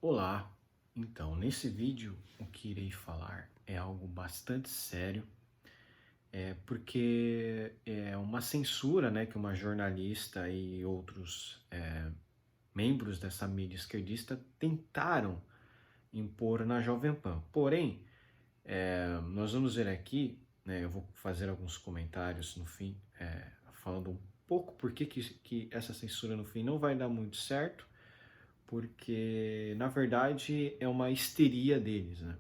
Olá, então nesse vídeo o que irei falar é algo bastante sério, porque é uma censura, né, que uma jornalista e outros membros dessa mídia esquerdista tentaram impor na Jovem Pan. Porém, nós vamos ver aqui, né, eu vou fazer alguns comentários no fim, falando um pouco por que essa censura no fim não vai dar muito certo, porque na verdade é uma histeria deles, né?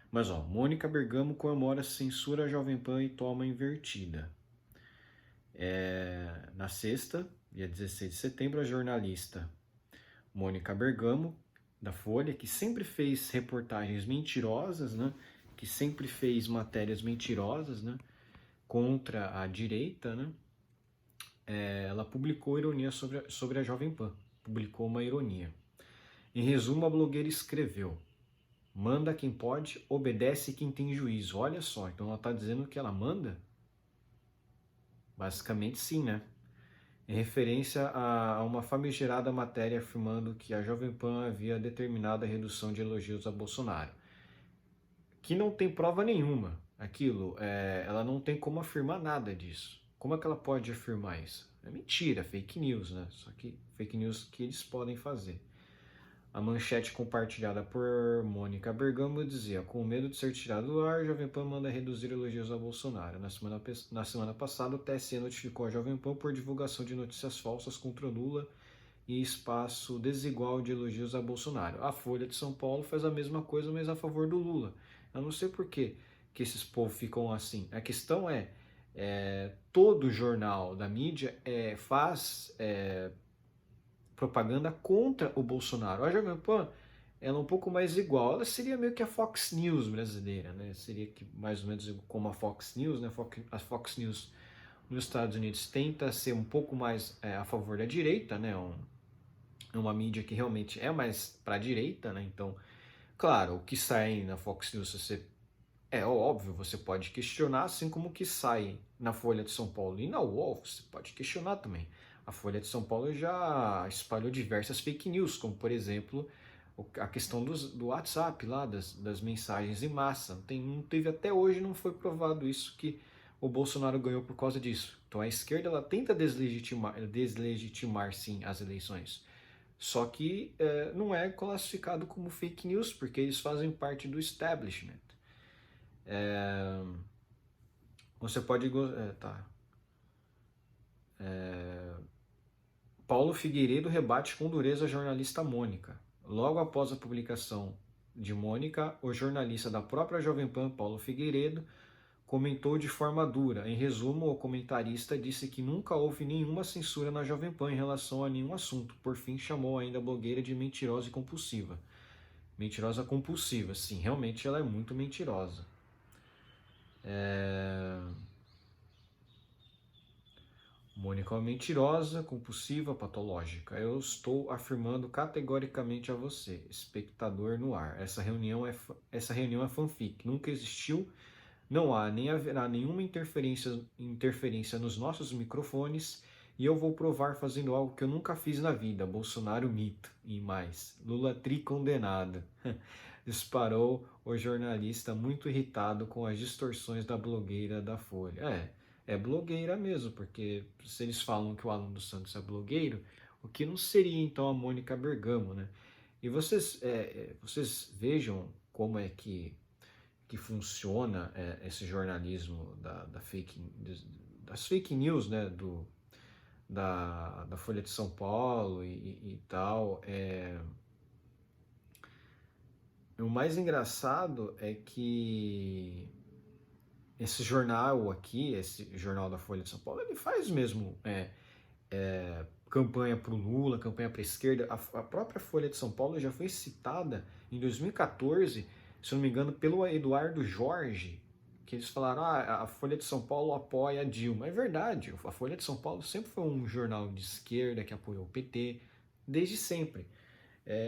Mas ó, Mônica Bergamo comemora censura à Jovem Pan e toma invertida. Na sexta, dia 16 de setembro, a jornalista Mônica Bergamo, da Folha, que sempre fez reportagens mentirosas, né? Que sempre fez matérias mentirosas, né? Contra a direita, né? Ela publicou ironia sobre a Jovem Pan. Publicou uma ironia. Em resumo, a blogueira escreveu: manda quem pode, obedece quem tem juízo. Olha só, então ela está dizendo que ela manda? Basicamente sim, né? Em referência a uma famigerada matéria afirmando que a Jovem Pan havia determinado a redução de elogios a Bolsonaro, que não tem prova nenhuma. Aquilo, ela não tem como afirmar nada disso. Como é que ela pode afirmar isso? É mentira, fake news, né? Só que fake news que eles podem fazer. A manchete compartilhada por Mônica Bergamo dizia: com medo de ser tirado do ar, a Jovem Pan manda reduzir elogios a Bolsonaro. Na semana passada, o TSE notificou a Jovem Pan por divulgação de notícias falsas contra Lula e espaço desigual de elogios a Bolsonaro. A Folha de São Paulo faz a mesma coisa, mas a favor do Lula. Eu não sei por que esses povos ficam assim. A questão todo jornal da mídia faz propaganda contra o Bolsonaro. A Jovem Pan, ela é um pouco mais igual. Ela seria meio que a Fox News brasileira, né? Seria que mais ou menos como a Fox News, né? A Fox News nos Estados Unidos tenta ser um pouco mais a favor da direita, né? Uma mídia que realmente é mais para a direita, né? Então, claro, o que sai na Fox News é óbvio, você pode questionar, assim como o que sai na Folha de São Paulo e na UOL, você pode questionar também. A Folha de São Paulo já espalhou diversas fake news, como por exemplo a questão do WhatsApp lá, das mensagens em massa. Não teve até hoje, não foi provado isso, que o Bolsonaro ganhou por causa disso. Então a esquerda ela tenta deslegitimar sim as eleições. Só que não é classificado como fake news, porque eles fazem parte do establishment. Você pode. Tá. Paulo Figueiredo rebate com dureza a jornalista Mônica. Logo após a publicação de Mônica, o jornalista da própria Jovem Pan, Paulo Figueiredo, comentou de forma dura. Em resumo, o comentarista disse que nunca houve nenhuma censura na Jovem Pan em relação a nenhum assunto. Por fim, chamou ainda a blogueira de mentirosa e compulsiva. Mentirosa compulsiva, sim, realmente ela é muito mentirosa. Mônica é uma mentirosa, compulsiva, patológica. Eu estou afirmando categoricamente a você, espectador no ar. Essa reunião é fanfic, nunca existiu, não há nem haverá nenhuma interferência nos nossos microfones e eu vou provar fazendo algo que eu nunca fiz na vida. Bolsonaro mito e mais. Lula tricondenado. Disparou o jornalista muito irritado com as distorções da blogueira da Folha. É blogueira mesmo, porque se eles falam que o Alan dos Santos é blogueiro, o que não seria então a Mônica Bergamo, né? E vocês vejam como é que funciona esse jornalismo das fake news, né? Da Folha de São Paulo e tal. O mais engraçado é que esse jornal aqui, esse jornal da Folha de São Paulo, ele faz mesmo campanha para o Lula, campanha para a esquerda. A própria Folha de São Paulo já foi citada em 2014, se não me engano, pelo Eduardo Jorge, que eles falaram: a Folha de São Paulo apoia a Dilma. É verdade, a Folha de São Paulo sempre foi um jornal de esquerda que apoiou o PT, desde sempre.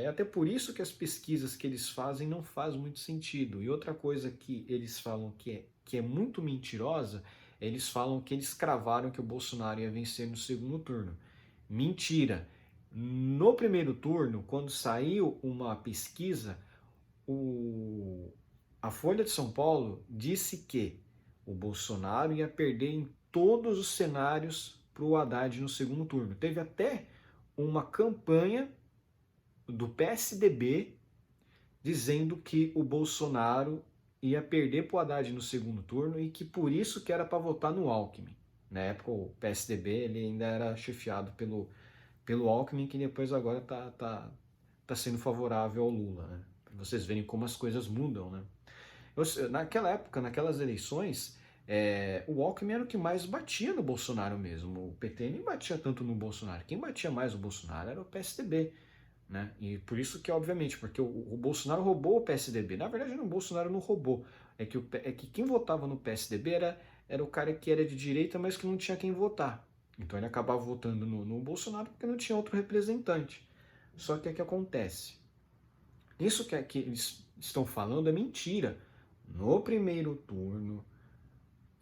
Até por isso que as pesquisas que eles fazem não fazem muito sentido. E outra coisa que eles falam que é muito mentirosa, eles falam que eles cravaram que o Bolsonaro ia vencer no segundo turno. Mentira! No primeiro turno, quando saiu uma pesquisa, a Folha de São Paulo disse que o Bolsonaro ia perder em todos os cenários para o Haddad no segundo turno. Teve até uma campanha do PSDB dizendo que o Bolsonaro ia perder para o Haddad no segundo turno e que por isso que era para votar no Alckmin. Na época o PSDB ele ainda era chefiado pelo Alckmin, que depois agora tá sendo favorável ao Lula, né? Para vocês verem como as coisas mudam, né? Naquela época, naquelas eleições, o Alckmin era o que mais batia no Bolsonaro mesmo. O PT nem batia tanto no Bolsonaro. Quem batia mais o Bolsonaro era o PSDB. Né? E por isso que, obviamente, porque o Bolsonaro roubou o PSDB. Na verdade, o Bolsonaro não roubou. É que quem votava no PSDB era o cara que era de direita, mas que não tinha quem votar. Então ele acabava votando no Bolsonaro porque não tinha outro representante. Só que o que acontece? Isso que eles estão falando é mentira. No primeiro turno,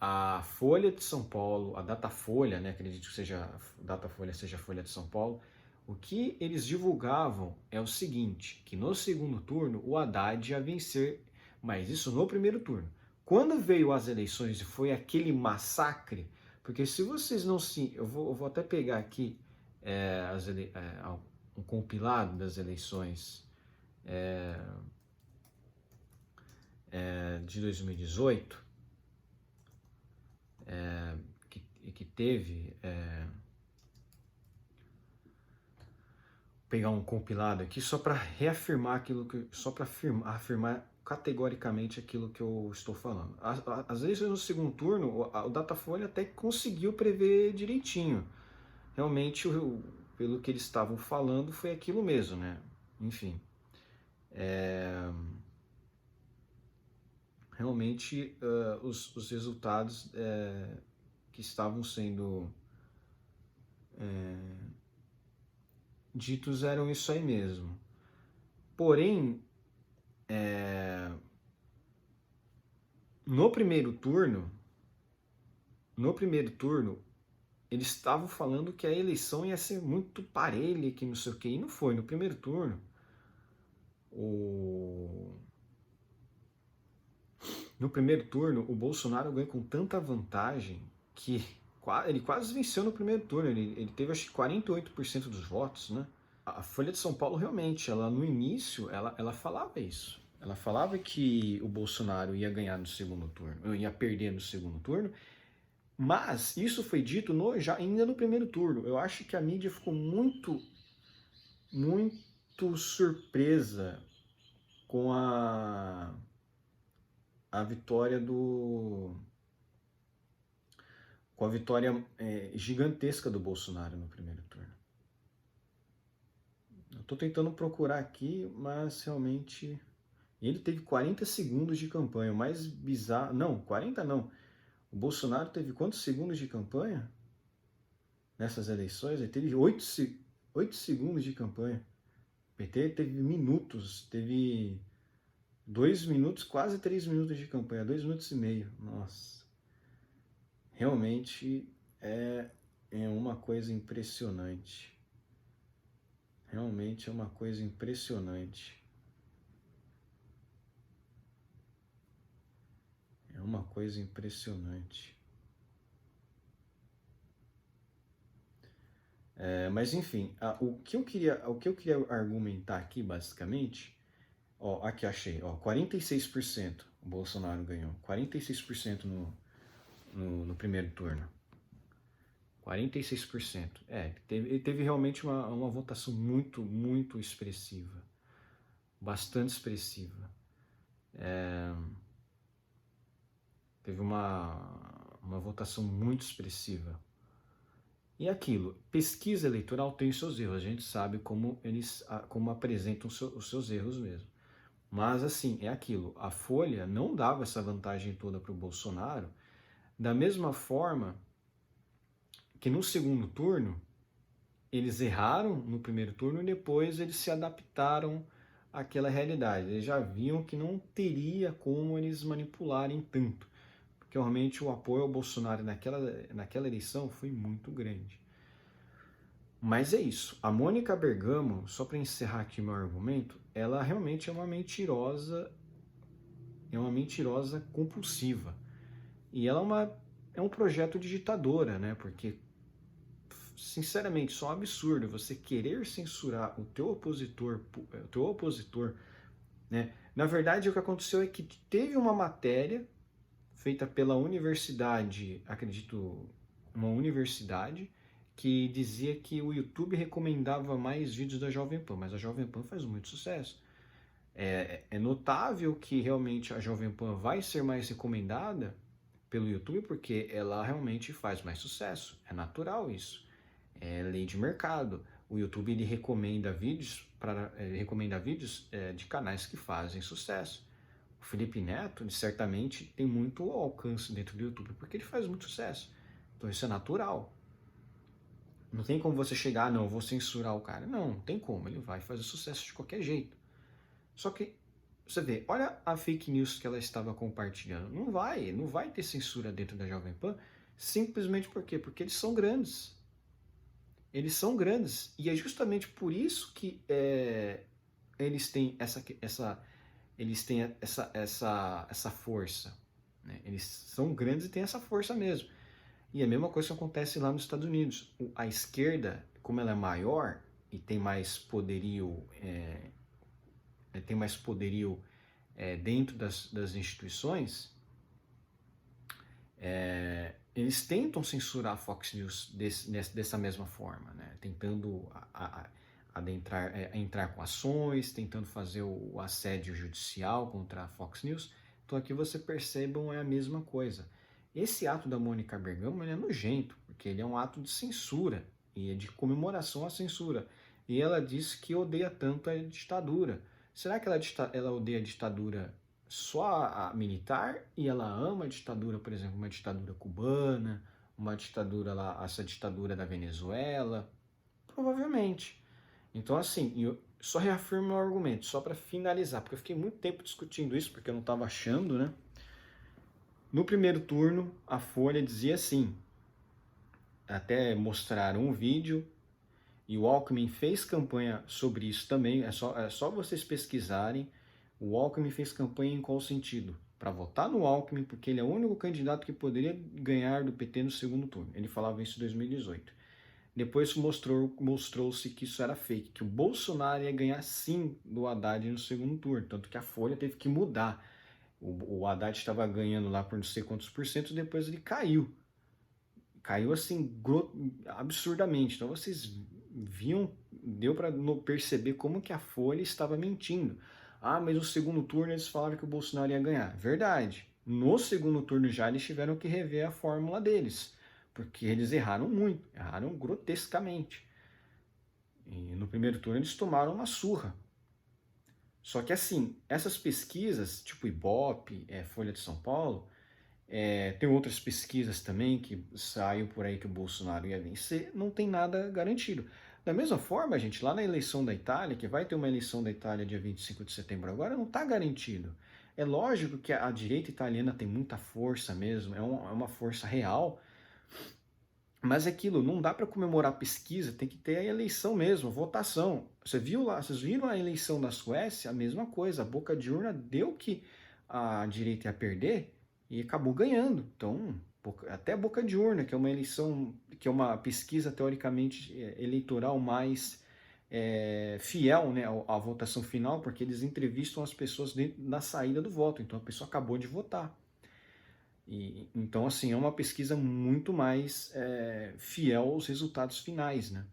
a Folha de São Paulo, a Datafolha, né, acredito que seja a Datafolha seja a Folha de São Paulo, o que eles divulgavam é o seguinte, que no segundo turno o Haddad ia vencer, mas isso no primeiro turno. Quando veio as eleições e foi aquele massacre, porque se vocês não se... Eu vou até pegar aqui um compilado das eleições de 2018, que teve... pegar um compilado aqui só para reafirmar só para afirmar categoricamente aquilo que eu estou falando. Às vezes no segundo turno o Datafolha até conseguiu prever direitinho. Realmente, pelo que eles estavam falando, foi aquilo mesmo, né? Enfim. Realmente os resultados que estavam sendo ditos eram isso aí mesmo. Porém, no primeiro turno, eles estavam falando que a eleição ia ser muito parelha, que não sei o que, e não foi. No primeiro turno, o Bolsonaro ganhou com tanta vantagem que ele quase venceu no primeiro turno. Ele teve, acho que, 48% dos votos, né? A Folha de São Paulo, realmente, ela no início, ela falava isso. Ela falava que o Bolsonaro ia ganhar no segundo turno, ia perder no segundo turno, mas isso foi dito ainda no primeiro turno. Eu acho que a mídia ficou muito surpresa com a vitória com a vitória gigantesca do Bolsonaro no primeiro turno. Eu estou tentando procurar aqui, mas realmente ele teve 40 segundos de campanha, o mais bizarro... Não, 40 não. O Bolsonaro teve quantos segundos de campanha nessas eleições? Ele teve 8 segundos de campanha. O PT teve minutos, teve 2 minutos, quase 3 minutos de campanha, 2 minutos e meio. Nossa. Realmente é uma coisa impressionante. Realmente é uma coisa impressionante. É uma coisa impressionante. Mas enfim, o que eu queria argumentar aqui, basicamente, aqui achei, 46% o Bolsonaro ganhou, 46% no primeiro turno. 46%. Ele teve realmente uma votação muito, muito expressiva. Bastante expressiva. Teve uma votação muito expressiva. E aquilo, pesquisa eleitoral tem seus erros, a gente sabe como apresentam os seus erros mesmo. Mas assim, é aquilo, a Folha não dava essa vantagem toda para o Bolsonaro, da mesma forma que no segundo turno, eles erraram no primeiro turno e depois eles se adaptaram àquela realidade. Eles já viam que não teria como eles manipularem tanto, porque realmente o apoio ao Bolsonaro naquela eleição foi muito grande. Mas é isso. A Mônica Bergamo, só para encerrar aqui meu argumento, ela realmente é uma mentirosa compulsiva. E ela é um projeto de ditadora, né? Porque, sinceramente, só é um absurdo você querer censurar o teu opositor, né? Na verdade, o que aconteceu é que teve uma matéria feita pela universidade, acredito, uma universidade, que dizia que o YouTube recomendava mais vídeos da Jovem Pan, mas a Jovem Pan faz muito sucesso. É notável que realmente a Jovem Pan vai ser mais recomendada pelo YouTube porque ela realmente faz mais sucesso. É natural isso. É lei de mercado. O YouTube ele recomenda vídeos de canais que fazem sucesso. O Felipe Neto, ele certamente tem muito alcance dentro do YouTube porque ele faz muito sucesso. Então isso é natural. Não tem como você chegar, não, eu vou censurar o cara. Não tem como, ele vai fazer sucesso de qualquer jeito. Só que, você vê, olha a fake news que ela estava compartilhando. Não vai ter censura dentro da Jovem Pan, simplesmente por quê? Porque eles são grandes. Eles são grandes. E é justamente por isso que eles têm essa força. Né? Eles são grandes e têm essa força mesmo. E a mesma coisa que acontece lá nos Estados Unidos. A esquerda, como ela é maior e tem mais poderio, dentro das instituições, eles tentam censurar a Fox News dessa mesma forma, né? Tentando entrar com ações, tentando fazer o assédio judicial contra a Fox News. Então aqui você percebam é a mesma coisa. Esse ato da Mônica Bergamo é nojento, porque ele é um ato de censura e é de comemoração à censura. E ela diz que odeia tanto a ditadura. Será que ela odeia a ditadura só a militar e ela ama a ditadura, por exemplo, uma ditadura cubana, uma ditadura lá, essa ditadura da Venezuela? Provavelmente. Então, assim, eu só reafirmo meu argumento, só para finalizar, porque eu fiquei muito tempo discutindo isso, porque eu não estava achando, né? No primeiro turno, a Folha dizia assim, até mostraram um vídeo, e o Alckmin fez campanha sobre isso também, é só vocês pesquisarem. O Alckmin fez campanha em qual sentido? Para votar no Alckmin, porque ele é o único candidato que poderia ganhar do PT no segundo turno. Ele falava isso em 2018. Depois mostrou-se que isso era fake, que o Bolsonaro ia ganhar sim do Haddad no segundo turno, tanto que a Folha teve que mudar. O Haddad estava ganhando lá por não sei quantos por cento, depois ele caiu. Caiu assim absurdamente. Então vocês viam, deu para perceber como que a Folha estava mentindo. Ah, mas no segundo turno eles falaram que o Bolsonaro ia ganhar. Verdade. No segundo turno já eles tiveram que rever a fórmula deles, porque eles erraram muito, erraram grotescamente. E no primeiro turno eles tomaram uma surra. Só que assim, essas pesquisas, tipo Ibope, Folha de São Paulo, tem outras pesquisas também que saiu por aí que o Bolsonaro ia vencer, não tem nada garantido. Da mesma forma, gente, lá na eleição da Itália, que vai ter uma eleição da Itália dia 25 de setembro agora, não está garantido. É lógico que a direita italiana tem muita força mesmo, é uma força real, mas é aquilo, não dá para comemorar a pesquisa, tem que ter a eleição mesmo, a votação. Vocês viram a eleição da Suécia? A mesma coisa, a boca de urna deu que a direita ia perder, e acabou ganhando. Então, até a boca de urna, que é uma eleição, que é uma pesquisa teoricamente eleitoral mais fiel, né, à votação final, porque eles entrevistam as pessoas na saída do voto. Então a pessoa acabou de votar. Então, assim, é uma pesquisa muito mais fiel aos resultados finais, né?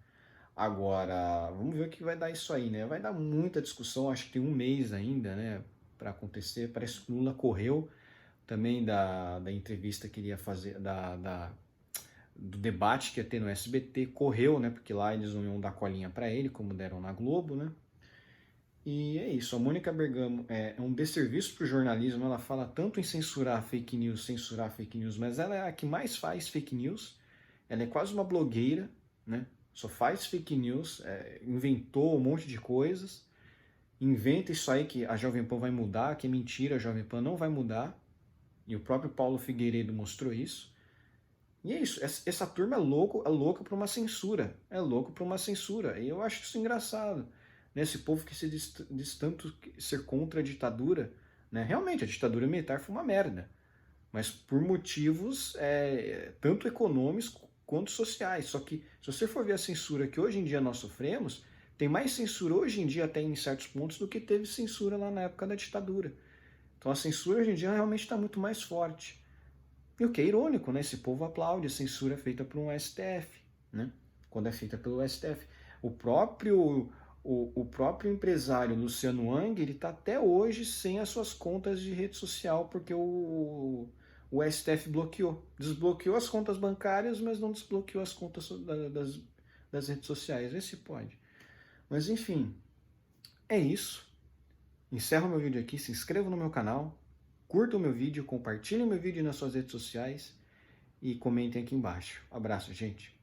Agora, vamos ver o que vai dar isso aí, né? Vai dar muita discussão, acho que tem um mês ainda, né, para acontecer. Parece que o Lula correu também da entrevista que ele ia fazer, do debate que ia ter no SBT, correu, né? Porque lá eles não iam dar colinha para ele, como deram na Globo, né? E é isso, a Mônica Bergamo é um desserviço para o jornalismo, ela fala tanto em censurar fake news, mas ela é a que mais faz fake news, ela é quase uma blogueira, né? Só faz fake news, inventou um monte de coisas, inventa isso aí que a Jovem Pan vai mudar, que é mentira, a Jovem Pan não vai mudar, e o próprio Paulo Figueiredo mostrou isso. E é isso, essa turma é louca por uma censura, é louco por uma censura, e eu acho isso engraçado, né? Esse povo que se diz tanto ser contra a ditadura, né? Realmente, a ditadura militar foi uma merda, mas por motivos tanto econômicos quanto sociais. Só que, se você for ver a censura que hoje em dia nós sofremos, tem mais censura hoje em dia, até em certos pontos, do que teve censura lá na época da ditadura. Então a censura hoje em dia realmente está muito mais forte. E o que é irônico, né? Esse povo aplaude a censura feita por um STF, né? Quando é feita pelo STF. O próprio empresário Luciano Hang, ele está até hoje sem as suas contas de rede social, porque o STF bloqueou. Desbloqueou as contas bancárias, mas não desbloqueou as contas das redes sociais. Vê se pode. Mas enfim, é isso. Encerro meu vídeo aqui, se inscreva no meu canal, curta o meu vídeo, compartilhe o meu vídeo nas suas redes sociais e comentem aqui embaixo. Abraço, gente!